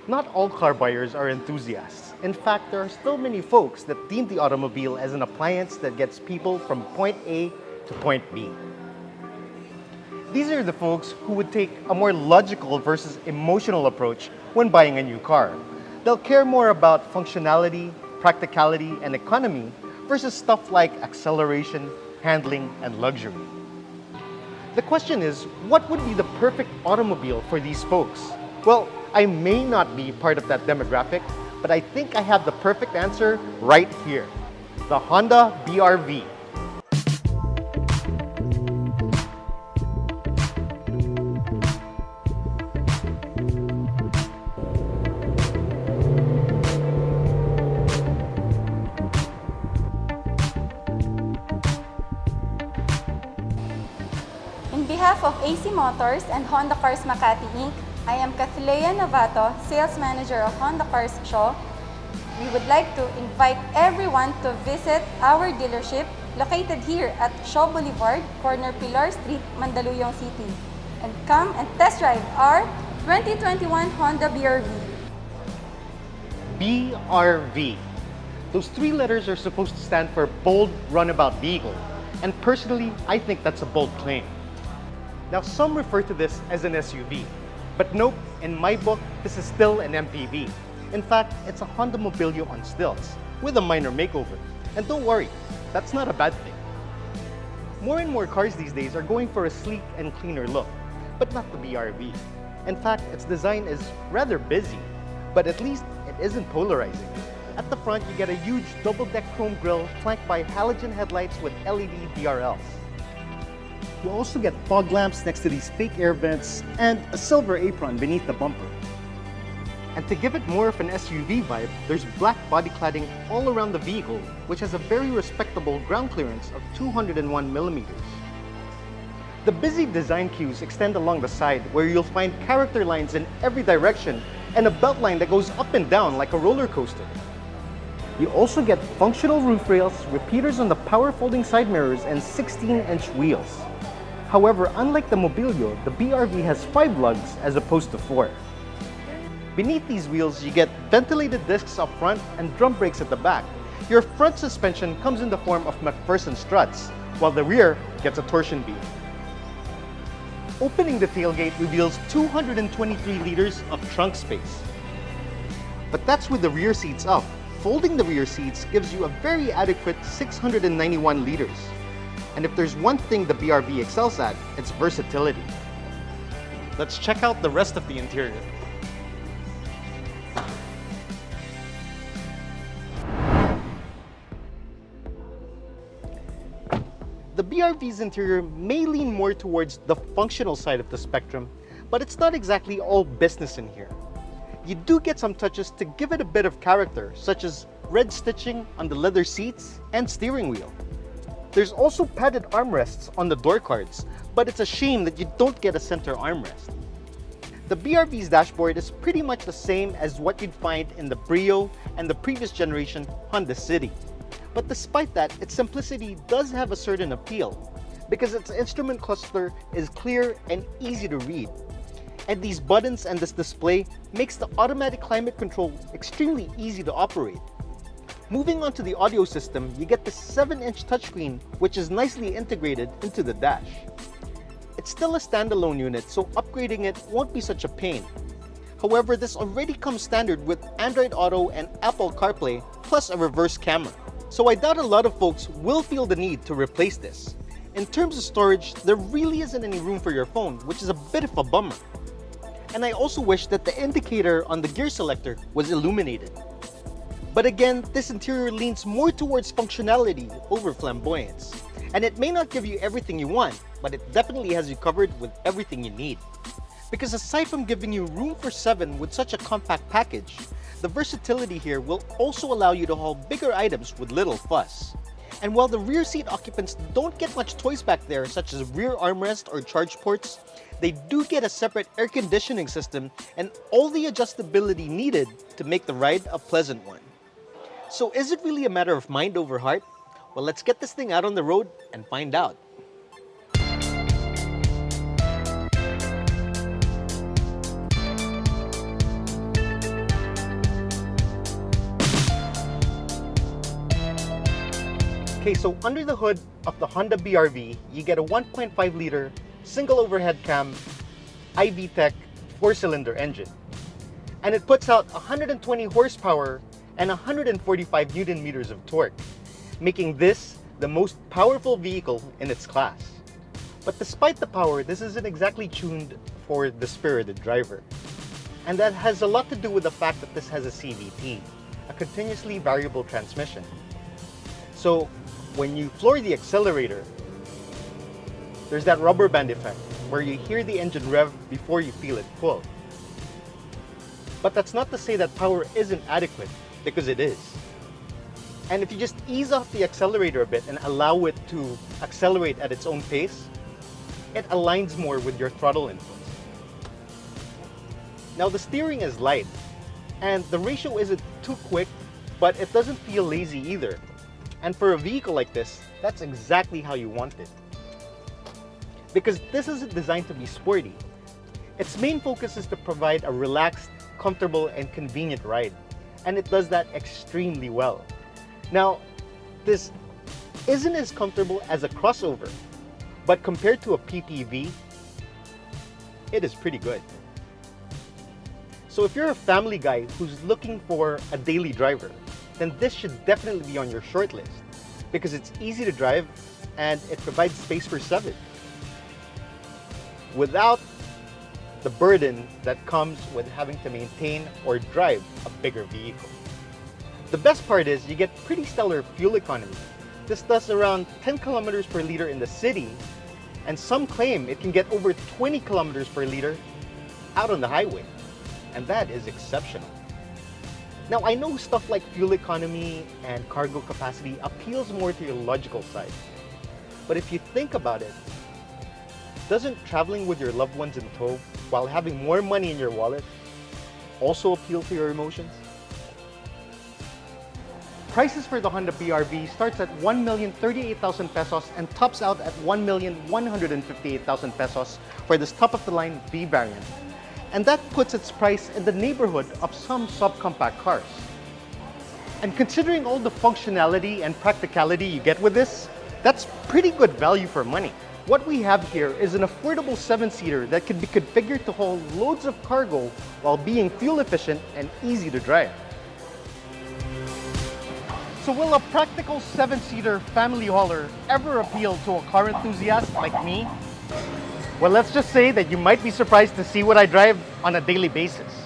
Not all car buyers are enthusiasts. In fact, there are still many folks that deem the automobile as an appliance that gets people from point A to point B. These are the folks who would take a more logical versus emotional approach when buying a new car. They'll care more about functionality, practicality, and economy versus stuff like acceleration, handling, and luxury. The question is, what would be the perfect automobile for these folks? Well, I may not be part of that demographic, but I think I have the perfect answer right here. The Honda BR-V. On behalf of AC Motors and Honda Cars Makati Inc., I am Kathleya Novato, Sales Manager of Honda Cars Shaw. We would like to invite everyone to visit our dealership located here at Shaw Boulevard, corner Pilar Street, Mandaluyong City. And come and test drive our 2021 Honda BR-V. BR-V. Those three letters are supposed to stand for Bold Runabout Vehicle. And personally, I think that's a bold claim. Now, some refer to this as an SUV, but nope, in my book, this is still an MPV. In fact, it's a Honda Mobilio on stilts, with a minor makeover. And don't worry, that's not a bad thing. More and more cars these days are going for a sleek and cleaner look, but not the BR-V. In fact, its design is rather busy, but at least it isn't polarizing. At the front, you get a huge double-deck chrome grille flanked by halogen headlights with LED DRLs. You also get fog lamps next to these fake air vents and a silver apron beneath the bumper. And to give it more of an SUV vibe, there's black body cladding all around the vehicle, which has a very respectable ground clearance of 201 millimeters. The busy design cues extend along the side, where you'll find character lines in every direction and a belt line that goes up and down like a roller coaster. You also get functional roof rails, repeaters on the power folding side mirrors, and 16-inch wheels. However, unlike the Mobilio, the BR-V has 5 lugs as opposed to 4. Beneath these wheels, you get ventilated discs up front and drum brakes at the back. Your front suspension comes in the form of McPherson struts, while the rear gets a torsion beam. Opening the tailgate reveals 223 liters of trunk space. But that's with the rear seats up. Folding the rear seats gives you a very adequate 691 liters. And if there's one thing the BR-V excels at, it's versatility. Let's check out the rest of the interior. The BR-V's interior may lean more towards the functional side of the spectrum, but it's not exactly all business in here. You do get some touches to give it a bit of character, such as red stitching on the leather seats and steering wheel. There's also padded armrests on the door cards, but it's a shame that you don't get a center armrest. The BR-V's dashboard is pretty much the same as what you'd find in the Brio and the previous generation Honda City. But despite that, its simplicity does have a certain appeal, because its instrument cluster is clear and easy to read. And these buttons and this display makes the automatic climate control extremely easy to operate. Moving on to the audio system, you get the 7-inch touchscreen, which is nicely integrated into the dash. It's still a standalone unit, so upgrading it won't be such a pain. However, this already comes standard with Android Auto and Apple CarPlay, plus a reverse camera. So I doubt a lot of folks will feel the need to replace this. In terms of storage, there really isn't any room for your phone, which is a bit of a bummer. And I also wish that the indicator on the gear selector was illuminated. But again, this interior leans more towards functionality over flamboyance. And it may not give you everything you want, but it definitely has you covered with everything you need. Because aside from giving you room for 7 with such a compact package, the versatility here will also allow you to haul bigger items with little fuss. And while the rear seat occupants don't get much toys back there, such as rear armrest or charge ports, they do get a separate air conditioning system and all the adjustability needed to make the ride a pleasant one. So is it really a matter of mind over heart? Well, let's get this thing out on the road and find out. Okay, so under the hood of the Honda BRV, you get a 1.5 liter single overhead cam IV-Tech 4-cylinder engine. And it puts out 120 horsepower and 145 Newton meters of torque, making this the most powerful vehicle in its class. But despite the power, this isn't exactly tuned for the spirited driver. And that has a lot to do with the fact that this has a CVT, a continuously variable transmission. So when you floor the accelerator, there's that rubber band effect where you hear the engine rev before you feel it pull. But that's not to say that power isn't adequate, because it is. And if you just ease off the accelerator a bit and allow it to accelerate at its own pace, it aligns more with your throttle inputs. Now the steering is light, and the ratio isn't too quick, but it doesn't feel lazy either. And for a vehicle like this, that's exactly how you want it. Because this isn't designed to be sporty. Its main focus is to provide a relaxed, comfortable, and convenient ride. And it does that extremely well. Now, this isn't as comfortable as a crossover, but compared to a PPV, it is pretty good. So if you're a family guy who's looking for a daily driver, then this should definitely be on your short list because it's easy to drive and it provides space for 7 without the burden that comes with having to maintain or drive a bigger vehicle. The best part is you get pretty stellar fuel economy. This does around 10 kilometers per liter in the city, and some claim it can get over 20 kilometers per liter out on the highway, and that is exceptional. Now, I know stuff like fuel economy and cargo capacity appeals more to your logical side, but if you think about it, doesn't traveling with your loved ones in tow while having more money in your wallet also appeal to your emotions? Prices for the Honda BRV starts at 1,038,000 pesos and tops out at 1,158,000 pesos for this top-of-the-line B variant. And that puts its price in the neighborhood of some subcompact cars. And considering all the functionality and practicality you get with this, that's pretty good value for money. What we have here is an affordable 7-seater that can be configured to hold loads of cargo while being fuel efficient and easy to drive. So will a practical 7-seater family hauler ever appeal to a car enthusiast like me? Well, let's just say that you might be surprised to see what I drive on a daily basis.